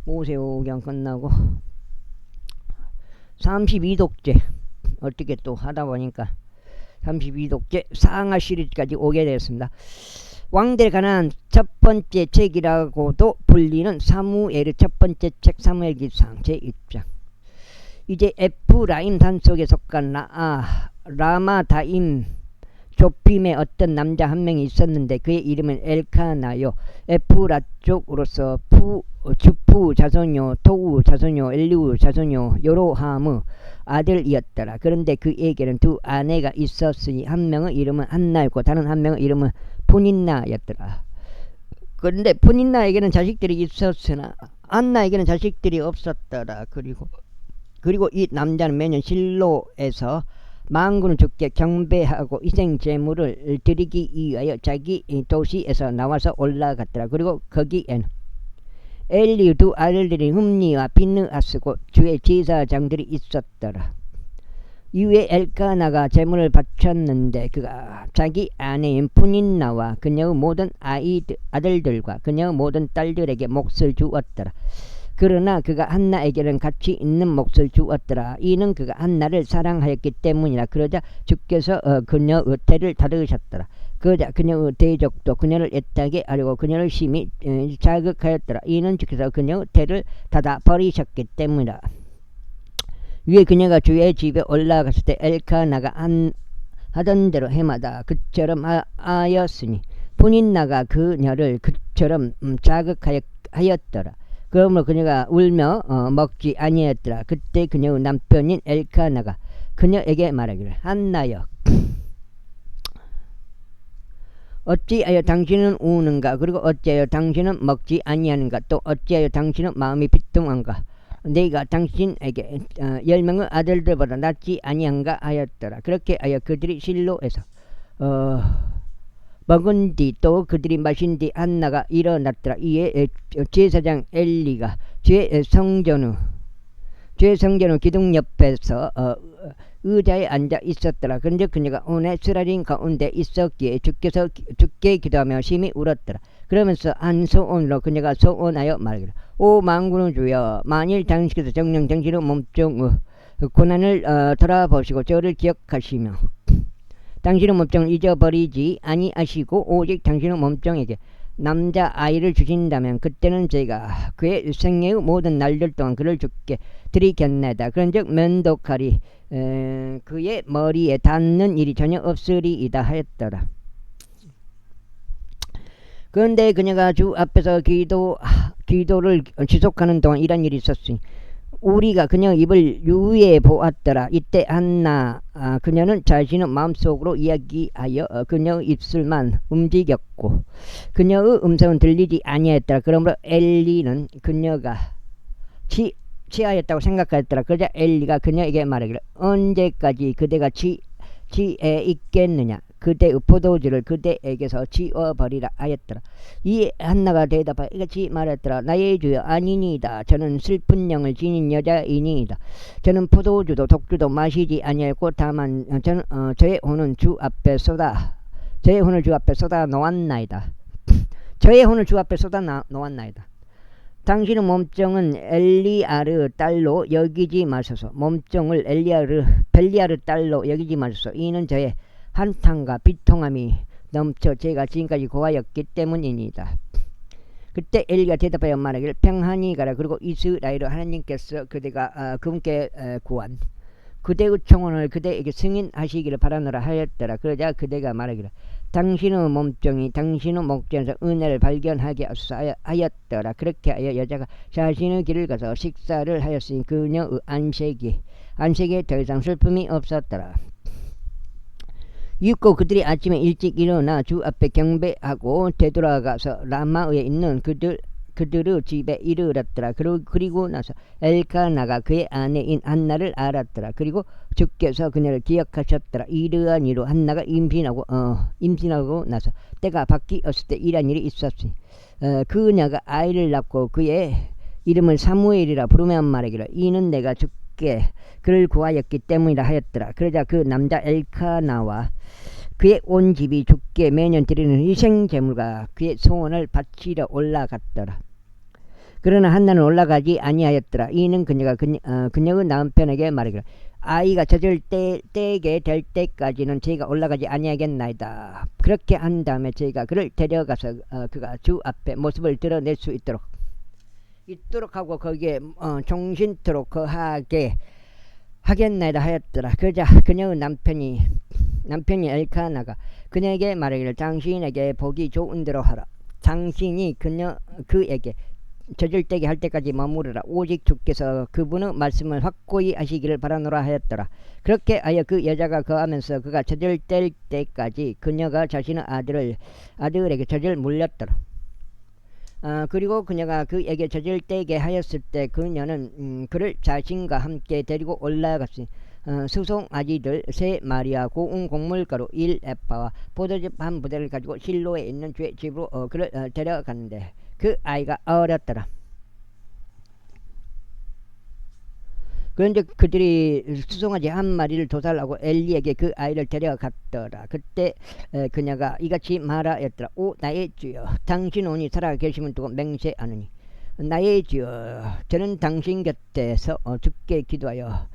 모세오경 끝나고 32독째 어떻게 또 하다 보니까 32독째 상하 시리즈까지 오게 되었습니다. 왕들에 관한 첫 번째 책이라고도 불리는 사무엘의 첫 번째 책 사무엘기상 제1장. 이제 에프라임 산속에 속한 라마다임 조핌에 어떤 남자 한 명이 있었는데 그의 이름은 엘카나요. 에프라 쪽으로서 주프 자손요 토우 자손요 엘리우 자손요 요로하무 아들이었더라. 그런데 그에게는 두 아내가 있었으니 한 명의 이름은 한나였고 다른 한 명의 이름은 푸닌나였더라. 그런데 푸닌나에게는 자식들이 있었으나 한나에게는 자식들이 없었더라. 그리고 이 남자는 매년 실로에서 만군을 주께 경배하고 희생 제물을 드리기 위하여 자기 도시에서 나와서 올라갔더라. 그리고 거기에는 엘리 두 아들들이 흠니와 비느하스고 주의 제사장들이 있었더라. 이후에 엘카나가 제물을 바쳤는데 그가 자기 아내인 푸닌나와 그녀의 모든 아들들과 그녀의 모든 딸들에게 몫을 주었더라. 그러나 그가 한나에게는 가치 있는 몫을 주었더라. 이는 그가 한나를 사랑하였기 때문이라. 그러자 주께서 그녀의 태를 닫으셨더라. 그러자 그녀의 대적도 그녀를 애타게 하려고 그녀를 심히 자극하였더라. 이는 주께서 그녀의 태를 닫아 버리셨기 때문이라. 위에 그녀가 주의 집에 올라갔을 때 엘카나가 하던 대로 해마다 그처럼 하였으니 푸닌나가 그녀를 그처럼 자극하였더라. 그러므로 그녀가 울며 먹지 아니하였더라. 그때 그녀의 남편인 엘카나가 그녀에게 말하기를 한나여 어찌하여 당신은 우는가? 그리고 어찌하여 당신은 먹지 아니하는가? 또 어찌하여 당신은 마음이 비통한가? 내가 당신에게 10명의 아들들보다 낫지 아니한가 하였더라. 그렇게 하여 그들이 실로에서 먹은 뒤 또 그들이 마신 뒤 한나가 일어났더라. 이에 제사장 엘리가 죄 성전 후 기둥 옆에서 의자에 앉아 있었더라. 그런데 그녀가 온에 쓰라린 가운데 있었기에 주께 기도하며 심히 울었더라. 그러면서 한 소원으로 그녀가 소원하여 말하기를 오 만군의 주여 만일 당신께서 정녕 당신의 몸종의 고난을 돌아보시고 저를 기억하시며 당신의 몸종을 잊어버리지 아니하시고 오직 당신의 몸종에게 남자 아이를 주신다면 그때는 제가 그의 생애의 모든 날들 동안 그를 주께 드리겠나이다. 그런즉 면도칼이 그의 머리에 닿는 일이 전혀 없으리이다 하였더라. 그런데 그녀가 주 앞에서 기도를 지속하는 동안 이런 일이 있었으니 우리가 그녀의 입을 유의해 보았더라. 이때 한나 그녀는 자신의 마음속으로 이야기하여 그녀의 입술만 움직였고 그녀의 음성은 들리지 아니하였더라. 그러므로 엘리는 그녀가 취하였다고 생각하였더라. 그러자 엘리가 그녀에게 말하기를 언제까지 그대가 취해 있겠느냐? 그대의 포도주를 그대에게서 지워버리라 하였더라. 이에 한나가 대답하여 이같이 말했더라. 나의 주여 아니니이다. 저는 슬픈 영을 지닌 여자이니이다. 저는 포도주도 독주도 마시지 아니하였고 다만 저의 혼은 주 앞에 쏟아 놓았나이다. 저의 혼을 주 앞에 쏟아 놓았나이다. 당신의 몸종은 엘리아르 딸로 여기지 마소서. 몸종을 벨리아르 딸로 여기지 마소서. 이는 저의 한탄과 비통함이 넘쳐 제가 지금까지 고하였기 때문입니다. 그때 엘리가 대답하여 말하기를 평안히 가라. 그리고 이스라엘 하나님께서 그분께 구한 그대의 청혼을 그대에게 승인하시기를 바라노라 하였더라. 그러자 그대가 말하기를 당신의 몸종이 당신의 목전에서 은혜를 발견하게 하였더라. 그렇게 하여 여자가 자신의 길을 가서 식사를 하였으니 그녀의 안색에 더 이상 슬픔이 없었더라. 이윽고 그들이 아침에 일찍 일어나 주 앞에 경배하고 되돌아가서 라마에 있는 그들의 집에 이르렀더라. 그리고 나서 엘카나가 그의 아내인 한나를 알았더라. 그리고 주께서 그녀를 기억하셨더라. 이러한 이로 한나가 임신하고 나서 때가 바뀌었을 때 이러한 일이 있었으니 그녀가 아이를 낳고 그의 이름을 사무엘이라 부르며 말하기를 이는 내가 주께 그를 구하였기 때문이라 하였더라. 그러자 그 남자 엘카나와 그의 온 집이 주께 매년 드리는 희생제물과 그의 소원을 바치러 올라갔더라. 그러나 한나는 올라가지 아니하였더라. 이는 그녀가 그녀의 남편에게 말하기를 아이가 젖을 때게 될 때까지는 저희가 올라가지 아니하겠나이다. 그렇게 한 다음에 저희가 그를 데려가서 그가 주 앞에 모습을 드러낼 수 있도록 하고 거기에 종신토록 거하게 하겠나이다 하였더라. 그러자 그녀의 남편이 엘카나가 그녀에게 말하기를 당신에게 보기 좋은 대로 하라. 당신이 그에게 젖을 떼게 할 때까지 머무르라. 오직 주께서 그분의 말씀을 확고히 하시기를 바라노라 하였더라. 그렇게 하여 그 여자가 거하면서 그가 젖을 뗄 때까지 그녀가 자신의 아들에게 젖을 물렸더라. 그리고 그녀가 그에게 젖을 떼게 하였을 때 그녀는 그를 자신과 함께 데리고 올라갔으니 수송아지들 3마리와 고운 곡물가루 1에파와 포도즙 한 부대를 가지고 실로에 있는 주의 집으로 그를 데려갔는데 그 아이가 어렸더라. 그런데 그들이 수송아지 한 마리를 도살하고 엘리에게 그 아이를 데려갔더라. 그때 그녀가 이같이 말하였더라. 오 나의 주여, 당신 온이 살아계심을 두고 맹세하느니 나의 주여, 저는 당신 곁에서 주께 기도하며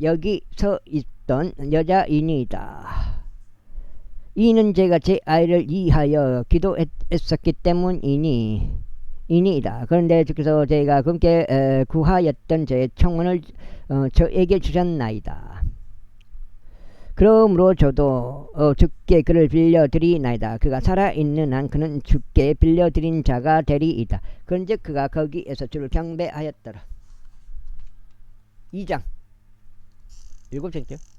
여기 서 있던 여자이니이다. 이는 제가 제 아이를 위하여 기도했었기 때문이니이다. 그런데 주께서 제가 그분께 구하였던 제 청혼을 저에게 주셨나이다. 그러므로 저도 주께 그를 빌려드리나이다. 그가 살아있는 한 그는 주께 빌려드린 자가 되리이다. 그런즉 그가 거기에서 주를 경배하였더라. 2장 7절이요.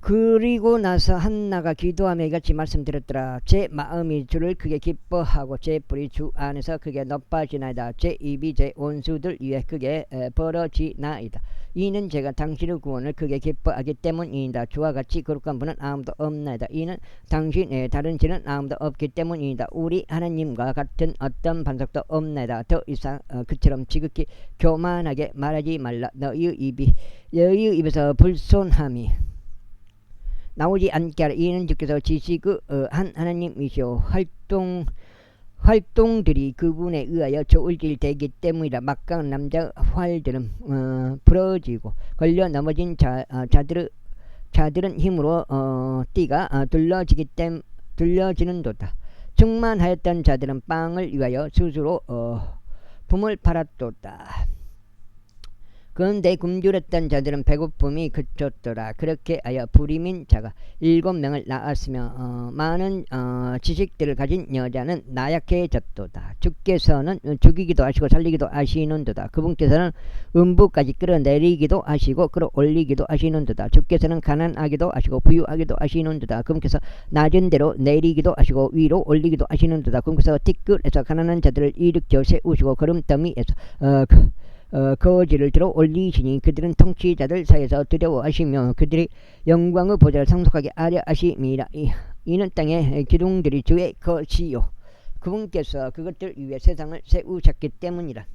그리고 나서 한나가 기도하며 이같이 말씀드렸더라. 제 마음이 주를 크게 기뻐하고 제 뿔이 주 안에서 크게 높아지나이다. 제 입이 제 원수들 위에 크게 벌어지나이다. 이는 제가 당신의 구원을 크게 기뻐하기 때문이다. 주와 같이 거룩한 분은 아무도 없나이다. 이는 당신 외에 다른 신은 아무도 없기 때문이다. 우리 하나님과 같은 어떤 반석도 없나이다. 더 이상 그처럼 지극히 교만하게 말하지 말라. 너희의 입에서 불손함이 나오지 않게 하라. 이는 주께서 지시그 한 하나님이시오. 활동들이 그분에 의하여 좋을 길 되기 때문이라. 막강한 남자 활들은 부러지고 걸려 넘어진 자들은 힘으로 띠가 둘러지는도다. 충만하였던 자들은 빵을 위하여 스스로 품을 팔았도다. 그런데 굶주렸던 자들은 배고픔이 그쳤더라. 그렇게 하여 불임인 자가 7명을 낳았으며 많은 지식들을 가진 여자는 나약해졌도다. 주께서는 죽이기도 하시고 살리기도 하시는도다. 그분께서는 음부까지 끌어내리기도 하시고 끌어올리기도 하시는도다. 주께서는 가난하기도 하시고 부유하기도 하시는도다. 그분께서 낮은 데로 내리기도 하시고 위로 올리기도 하시는도다. 그분께서 티끌에서 가난한 자들을 일으켜 세우시고 거름더미에서 거지를 들어 올리시니 그들은 통치자들 사이에서 두려워하시며 그들이 영광의 보좌를 상속하게 하려 하심이라. 이는 땅의 기둥들이 주의 것이요 그분께서 그것들 위에 세상을 세우셨기 때문이라.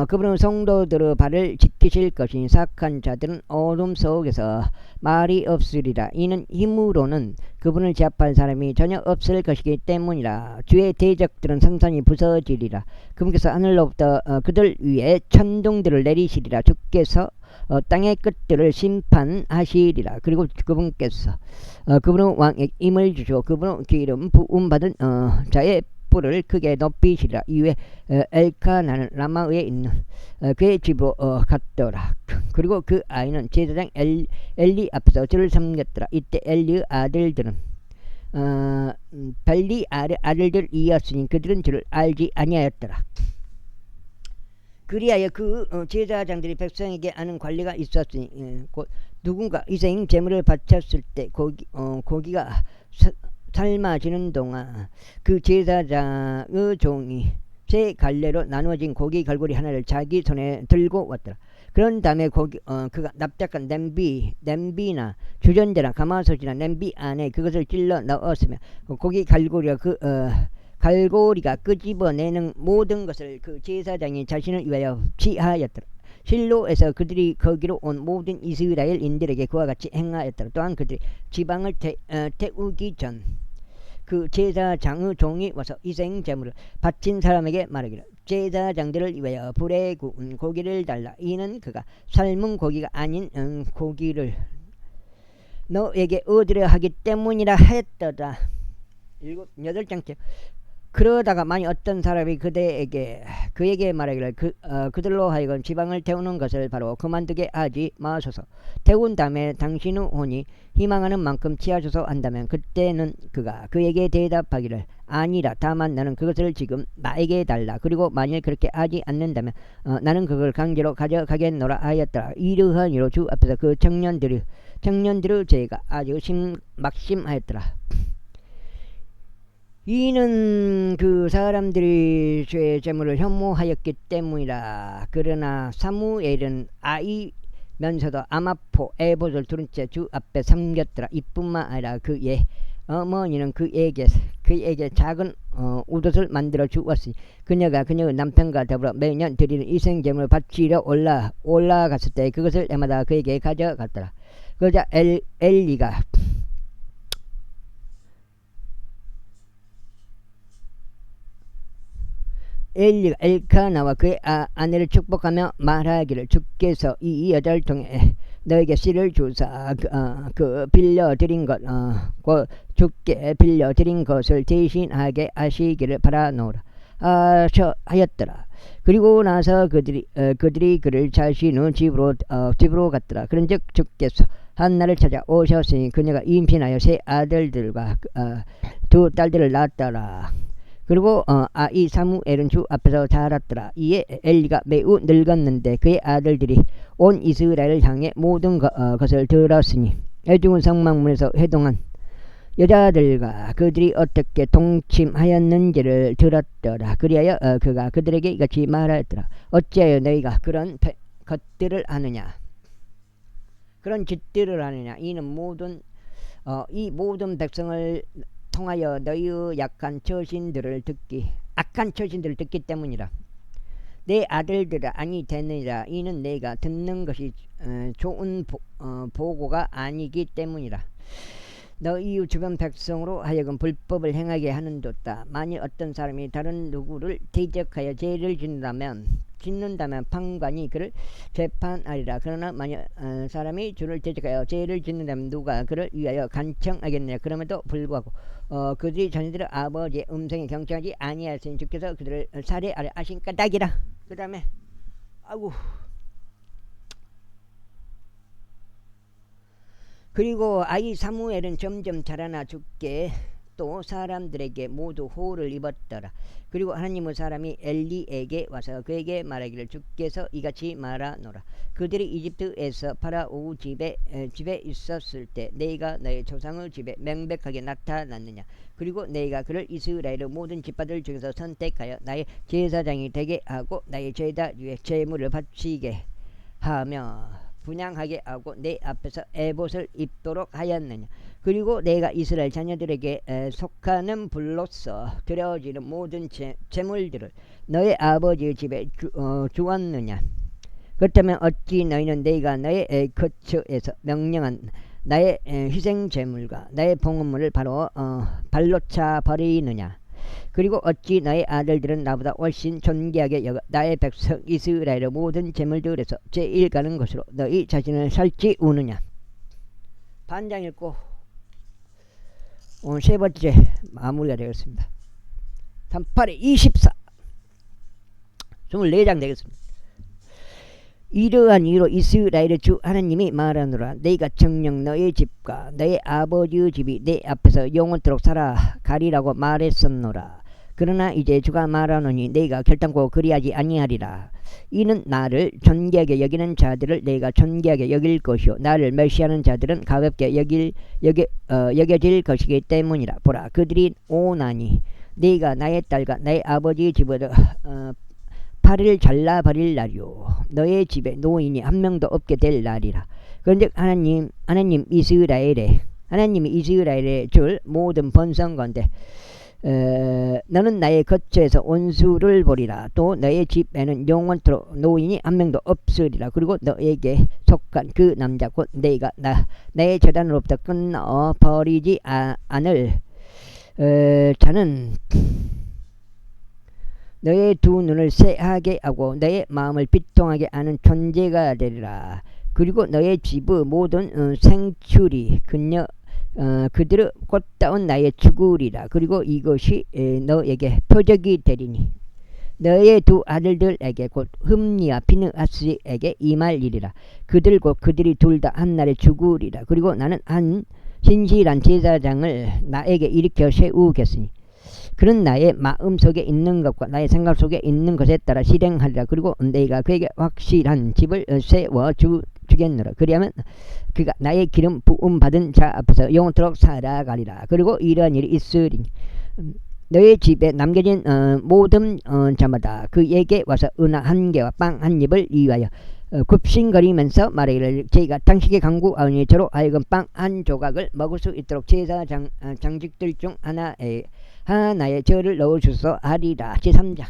그분은 성도들의 발을 지키실 것이니 사악한 자들은 어둠 속에서 말이 없으리라. 이는 힘으로는 그분을 제압할 사람이 전혀 없을 것이기 때문이라. 주의 대적들은 산산이 부서지리라. 그분께서 하늘로부터 그들 위에 천둥들을 내리시리라. 주께서 땅의 끝들을 심판하시리라. 그리고 그분은 왕에게 힘을 주시고 그분은 기름 부음받은 자의 뿔을 크게 높이시리라. 이후에 엘카나는 라마에 있는 그의 집으로 갔더라. 그리고 그 아이는 제사장 엘리 앞에서 주를 섬겼더라. 이때 엘리의 아들들은 벨리 아들들이었으니 그들은 주를 알지 아니하였더라. 그리하여 그 제사장들이 백성에게 하는 관리가 있었으니 곧 누군가 희생 제물을 바쳤을 때 고기가 삶아지는 동안 그 제사장의 종이 세 갈래로 나누어진 고기 갈고리 하나를 자기 손에 들고 왔더라. 그런 다음에 그가 납작한 냄비나 주전자나 가마솥이나 냄비 안에 그것을 찔러 넣었으며 고기 갈고리가 끄집어내는 모든 것을 그 제사장이 자신을 위하여 취하였더라. 실로에서 그들이 거기로 온 모든 이스라엘인들에게 그와 같이 행하였더라. 또한 그들이 지방을 태우기 전 그 제사장의 종이 와서 희생 제물을 바친 사람에게 말하기를 제사장들을 위하여 불에 구운 고기를 달라. 이는 그가 삶은 고기가 아닌 고기를 너에게 얻으려 하기 때문이라 했더라. 8장째. 그러다가 만일 어떤 사람이 그에게 말하기를 그들로 하여금 지방을 태우는 것을 바로 그만두게 하지 마소서. 태운 다음에 당신의 혼이 희망하는 만큼 취하소서 한다면 그때는 그가 그에게 대답하기를 아니라 다만 나는 그것을 지금 나에게 달라. 그리고 만일 그렇게 하지 않는다면 나는 그걸 강제로 가져가겠노라 하였더라. 이러한 이로 주 앞에서 그 청년들의 죄가 아주 막심하였더라. 이는 그 사람들이 죄 제물을 혐오하였기 때문이라. 그러나 사무엘은 아이면서도 아마포 에봇을 두른 채 주 앞에 섬겼더라. 이뿐만 아니라 그의 어머니는 그에게 작은 웃옷을 만들어 주었으니 그녀의 남편과 더불어 매년 드리는 희생 제물을 바치려 올라갔을 때 그것을 해마다 그에게 가져갔더라. 그러자 엘리가 엘카나와 그의 아내를 축복하며 말하기를 주께서 이 여자를 통해 너에게 씨를 주사 주께 빌려드린 것을 대신하게 하시기를 바라노라 하였더라. 그리고 나서 그들이 그를 자신의 집으로 갔더라. 그런즉 주께서 한나를 찾아오셨으니 그녀가 임신하여 세 아들들과 두 딸들을 낳았더라. 그리고 이 사무엘은 주 앞에서 자랐더라. 이에 엘리가 매우 늙었는데 그의 아들들이 온 이스라엘을 향해 모든 것을 들었으니 애중은 성막문에서 회동한 여자들과 그들이 어떻게 동침하였는지를 들었더라. 그리하여 그가 그들에게 이같이 말하였더라. 어찌하여 너희가 그런 것들을 하느냐, 그런 짓들을 하느냐. 이는 이 모든 백성을 통하여 너희의 악한 처신들을 듣기 때문이라. 내 아들들아 아니 되느니라. 이는 내가 듣는 것이 좋은 보고가 아니기 때문이라. 너희 주변 백성으로 하여금 불법을 행하게 하는도다. 만일 어떤 사람이 다른 누구를 대적하여 죄를 짓는다면 판관이 그를 재판하리라. 그러나 만일 사람이 주를 대적하여 죄를 짓는다면 누가 그를 위하여 간청하겠느냐. 그럼에도 불구하고 그들이 자녀들의 아버지의 음성에 경청하지 아니하였으니 주께서 그들을 살해하려 하신 까닭이라. 그 다음에 그리고 아이 사무엘은 점점 자라나 죽게 또 사람들에게 모두 호를 입었더라. 그리고 하나님의 사람이 엘리에게 와서 그에게 말하기를 주께서 이같이 말하노라. 그들이 이집트에서 파라오 집에 있었을 때 내가 너의 조상의 집에 명백하게 나타났느냐. 그리고 내가 그를 이스라엘의 모든 집파들 중에서 선택하여 나의 제사장이 되게 하고 나의 제단 위에 제물을 바치게 하며 분향하게 하고 내 앞에서 에봇을 입도록 하였느냐. 그리고 내가 이스라엘 자녀들에게 속하는 불로서 드려지는 모든 제물들을 너의 아버지의 집에 주었느냐. 그렇다면 어찌 너희는 내가 너의 거처에서 명령한 나의 희생 제물과 나의 봉헌물을 발로 차 버리느냐. 그리고 어찌 너의 아들들은 나보다 훨씬 존귀하게 여겨 나의 백성 이스라엘의 모든 제물들에서 제일 가는 것으로 너희 자신을 살찌우느냐. 반장 읽고 오늘 세 번째 마무리가 되겠습니다. 38에 24 24장 되겠습니다. 이러한 이유로 이스라엘의 주 하나님이 말하노라. 너희가 정녕 너의 집과 너의 아버지의 집이 내 앞에서 영원토록 살아가리라고 말했었노라. 그러나 이제 주가 말하노니 내가 결단코 그리하지 아니하리라. 이는 나를 존귀하게 여기는 자들을 내가 존귀하게 여길 것이요 나를 멸시하는 자들은 가볍게 여겨질 것이기 때문이라. 보라, 그들이 오나니 네가 나의 딸과 나의 아버지 집으로 팔을 잘라버릴 날이요 너의 집에 노인이 한 명도 없게 될 날이라. 그런즉 하나님이 이스라엘의 줄 모든 번성건대 너는 나의 거처에서 원수를 보리라. 또 너의 집에는 영원토록 노인이 한 명도 없으리라. 그리고 너에게 속한 그 남자 곧 내가 나의 재단으로부터 끊어 버리지 않을 자는 너의 두 눈을 새하게 하고 너의 마음을 비통하게 하는 존재가 되리라. 그리고 너의 집의 모든 생출이 그들의 꽃다운 나의 죽으리라. 그리고 이것이 너에게 표적이 되리니 너의 두 아들들에게 곧 흠니와 비느하스에게 임할 일이라. 그들이 둘 다 한날에 죽으리라. 그리고 나는 한 신실한 제사장을 나에게 일으켜 세우겠으니 그는 나의 마음속에 있는 것과 나의 생각 속에 있는 것에 따라 실행하리라. 그리고 내가 그에게 확실한 집을 세워주겠노라. 그리하면 그가 나의 기름 부음 받은 자 앞에서 영원토록 살아가리라. 그리고 이러한 일이 있으리니 너의 집에 남겨진 모든 자마다 그에게 와서 은하 한 개와 빵 한 입을 위하여 굽신거리면서 말하기를 저희가 당신에게 간구하오니 저로 하여금 빵 한 조각을 먹을 수 있도록 제사 장직들 중 하나에 저를 넣어주소 하리라. 제3장.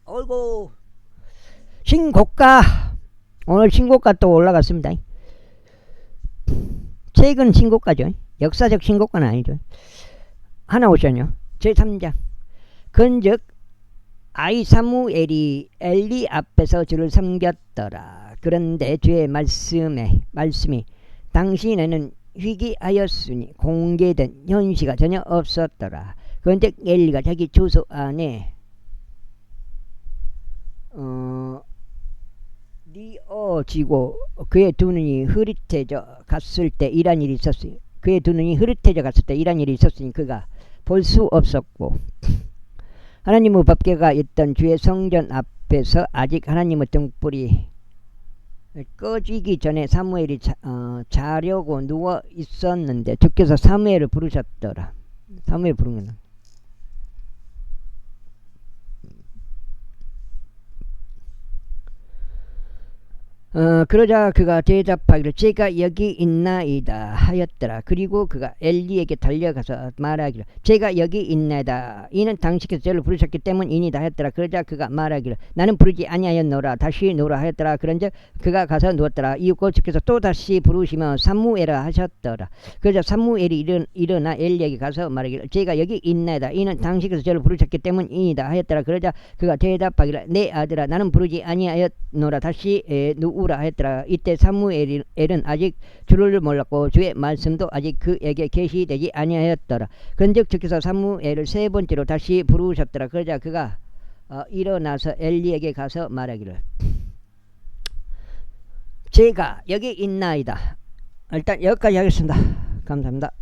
어이구 신고가 오늘 신고가 또 올라갔습니다. 최근 신고가죠. 역사적 신고가는 아니죠. 하나 오셨냐. 제3장. 그런즉 사무엘이 엘리 앞에서 주를 섬겼더라. 그런데 주의 말씀이 당신에는 희귀하였으니 공개된 현시가 전혀 없었더라. 그런데 엘리가 자기 주소 안에 뉘어지고 그의 두 눈이 흐릿해져 갔을 때 이란 일이 있었으니 그가 볼 수 없었고 하나님의 법궤가 있던 주의 성전 앞에서 아직 하나님의 등불이 꺼지기 전에 사무엘이 자려고 누워 있었는데 주께서 사무엘을 부르셨더라. 사무엘 부른 거는 그러자 그가 대답하기를 제가 여기 있나이다 하였더라. 그리고 그가 엘리에게 달려가서 말하기를 제가 여기 있나이다. 이는 당신께서 저를 부르셨기 때문이니다 하였더라. 그러자 그가 말하기를 나는 부르지 아니하였노라. 다시 누우라 하였더라. 그런즉 그가 가서 누웠더라. 이윽고 주께서 또 다시 부르시며 사무엘아 하셨더라. 그러자 사무엘이 일어나 엘리에게 가서 말하기를 제가 여기 있나이다. 이는 당신께서 저를 부르셨기 때문이니다 하였더라. 그러자 그가 대답하기를 내 아들아 나는 부르지 아니하였노라. 다시 누우라 하였더라. 이때 사무엘은 아직 주를 몰랐고 주의 말씀도 아직 그에게 계시되지 아니하였더라. 그런즉 주께서 사무엘을 세 번째로 다시 부르셨더라. 그러자 그가 일어나서 엘리에게 가서 말하기를 제가 여기 있나이다. 일단 여기까지 하겠습니다. 감사합니다.